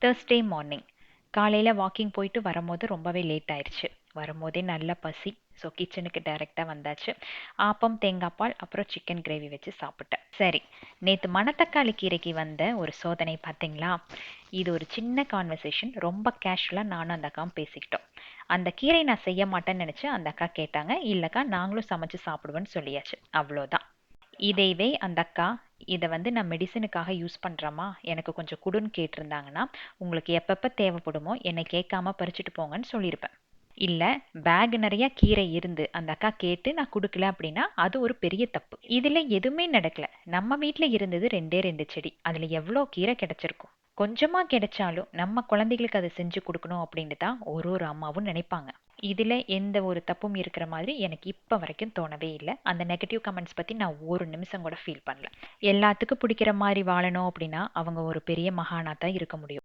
Thursday morning காலையில் walking போயிட்டு வரும்போது ரொம்பவே லேட் ஆயிடுச்சு. வரும்போதே நல்ல பசி. ஸோ கிச்சனுக்கு டைரெக்டாக வந்தாச்சு. ஆப்பம், தேங்காய் பால், அப்புறம் சிக்கன் கிரேவி வச்சு சாப்பிட்டேன். சரி, நேற்று மணத்தக்காளி கீரைக்கு வந்த ஒரு சோதனை பார்த்தீங்களா? இது ஒரு சின்ன கான்வர்சேஷன், ரொம்ப கேஷுவலாக நானும் அந்த அக்காவும் பேசிக்கிட்டோம். அந்த கீரை நான் செய்ய மாட்டேன்னு நினச்சி அந்த அக்கா கேட்டாங்க. இல்லைக்கா, நாங்களும் சமைச்சு சாப்பிடுவோன்னு சொல்லியாச்சு. அவ்வளோதான். இதைவே அந்த அக்கா, இதை நான் மெடிசனுக்காக யூஸ் பண்ணுறேம்மா, எனக்கு கொஞ்சம் குடுன்னு கேட்டிருந்தாங்கன்னா, உங்களுக்கு எப்பப்போ தேவைப்படுமோ என்னை கேட்காம பறிச்சுட்டு போங்கன்னு சொல்லியிருப்பேன். இல்லை, பேக் நிறைய கீரை இருந்து அந்த அக்கா கேட்டு நான் கொடுக்கல அப்படின்னா அது ஒரு பெரிய தப்பு. இதில் எதுவுமே நடக்கல. நம்ம வீட்டில் இருந்தது ரெண்டே ரெண்டு செடி, அதில் எவ்வளோ கீரை கிடைச்சிருக்கும்? கொஞ்சமாக கிடைச்சாலும் நம்ம குழந்தைகளுக்கு அதை செஞ்சு கொடுக்கணும் அப்படின்ட்டு தான் ஒரு ஒரு அம்மாவும் நினைப்பாங்க. இதில் எந்த ஒரு தப்பும் இருக்கிற மாதிரி எனக்கு இப்போ வரைக்கும் தோணவே இல்லை. அந்த நெகட்டிவ் கமெண்ட்ஸ் பற்றி நான் ஒரு நிமிஷம் கூட ஃபீல் பண்ணல. எல்லாத்துக்கும் பிடிக்கிற மாதிரி வாழணும் அப்படின்னா அவங்க ஒரு பெரிய மகானாக தான் இருக்க முடியும்.